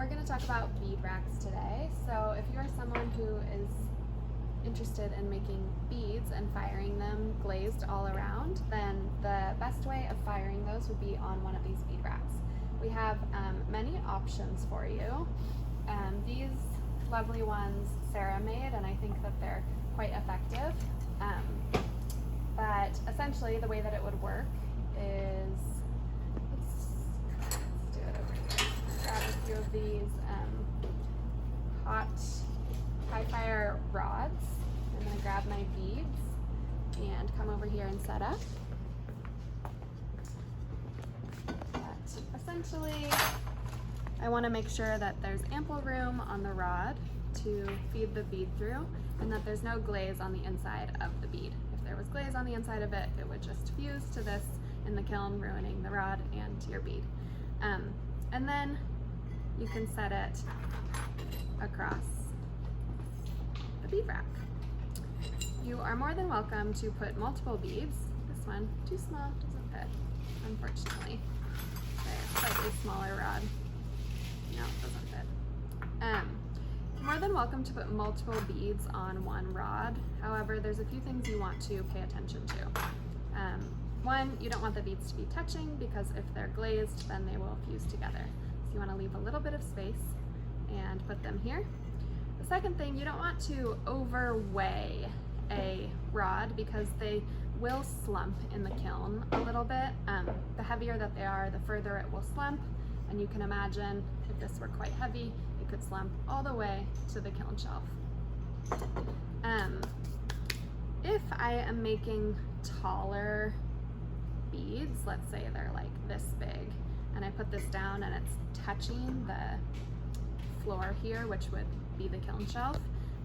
we're going to talk about bead racks today. So if you are someone who is interested in making beads and firing them glazed all around, then the best way of firing those would be on one of these bead racks. We have many options for you. These lovely ones Sarah made, and I think that they're quite effective. But essentially the way that it would work is, let's do it over here. Grab a few of these hot high fire rods. I'm going to grab my beads and come over here and set up. But essentially, I want to make sure that there's ample room on the rod to feed the bead through, and that there's no glaze on the inside of the bead. If there was glaze on the inside of it, it would just fuse to this in the kiln, ruining the rod and your bead. And then you can set it across the bead rack. You are more than welcome to put multiple beads. This one, too small, doesn't fit, unfortunately. Slightly smaller rod. No, it doesn't fit. You're more than welcome to put multiple beads on one rod. However, there's a few things you want to pay attention to. One, you don't want the beads to be touching, because if they're glazed, then they will fuse together. So you want to leave a little bit of space and put them here. The second thing, you don't want to overweigh a rod, because they will slump in the kiln a little bit. The heavier that they are, the further it will slump, and you can imagine if this were quite heavy, it could slump all the way to the kiln shelf. If I am making taller beads, let's say they're like this big, and I put this down and it's touching the floor here, which would be the kiln shelf,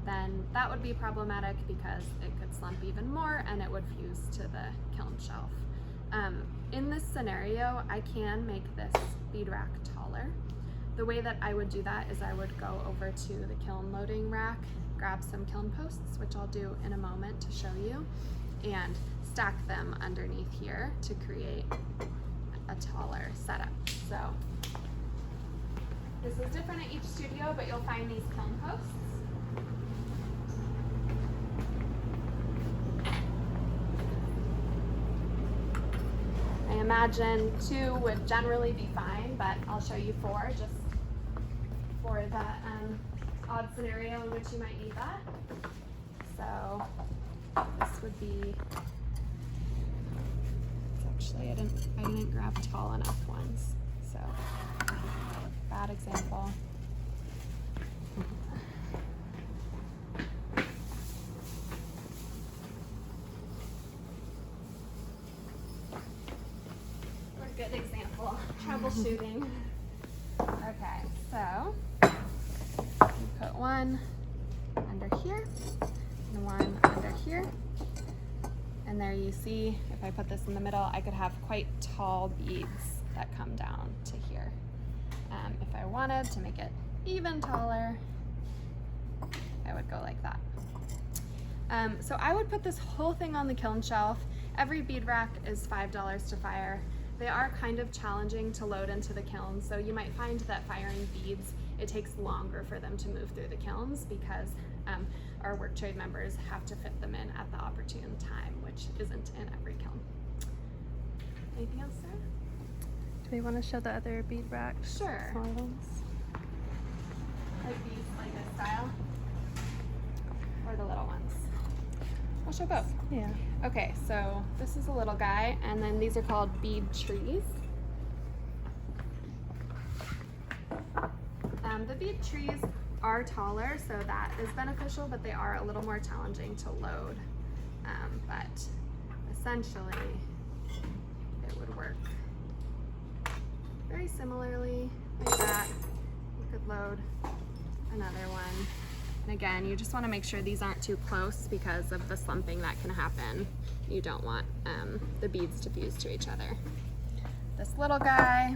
then that would be problematic, because it could slump even more and it would fuse to the kiln shelf. In this scenario, I can make this bead rack taller. The way that I would do that is I would go over to the kiln loading rack, grab some kiln posts, which I'll do in a moment to show you, and stack them underneath here to create a taller setup. So this is different at each studio, but you'll find these kiln posts. I imagine 2 would generally be fine, but I'll show you 4 just for the odd scenario in which you might need that. So this would be, actually I didn't grab tall enough ones, so bad example. Good example, troubleshooting. Okay, so you put one under here and one under here, and there you see, if I put this in the middle, I could have quite tall beads that come down to here. If I wanted to make it even taller, I would go like that. So I would put this whole thing on the kiln shelf. Every bead rack is $5 to fire. They are kind of challenging to load into the kiln, so you might find that firing beads, it takes longer for them to move through the kilns, because our work trade members have to fit them in at the opportune time, which isn't in every kiln. Anything else, Sarah? Do we want to show the other bead racks? Sure. Smaller ones? Like these, like this style? Or the little ones? I'll show both. Yeah. Okay, so this is a little guy, and then these are called bead trees. The bead trees are taller, so that is beneficial, but they are a little more challenging to load. But essentially, it would work very similarly like that. You could load another one. And again, you just want to make sure these aren't too close, because of the slumping that can happen. You don't want the beads to fuse to each other. This little guy,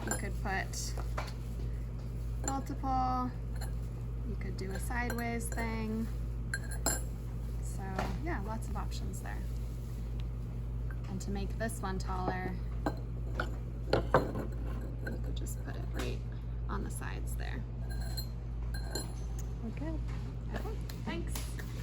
you could put multiple, you could do a sideways thing. So yeah, lots of options there. And to make this one taller, you could just put it right on the sides there. Okay.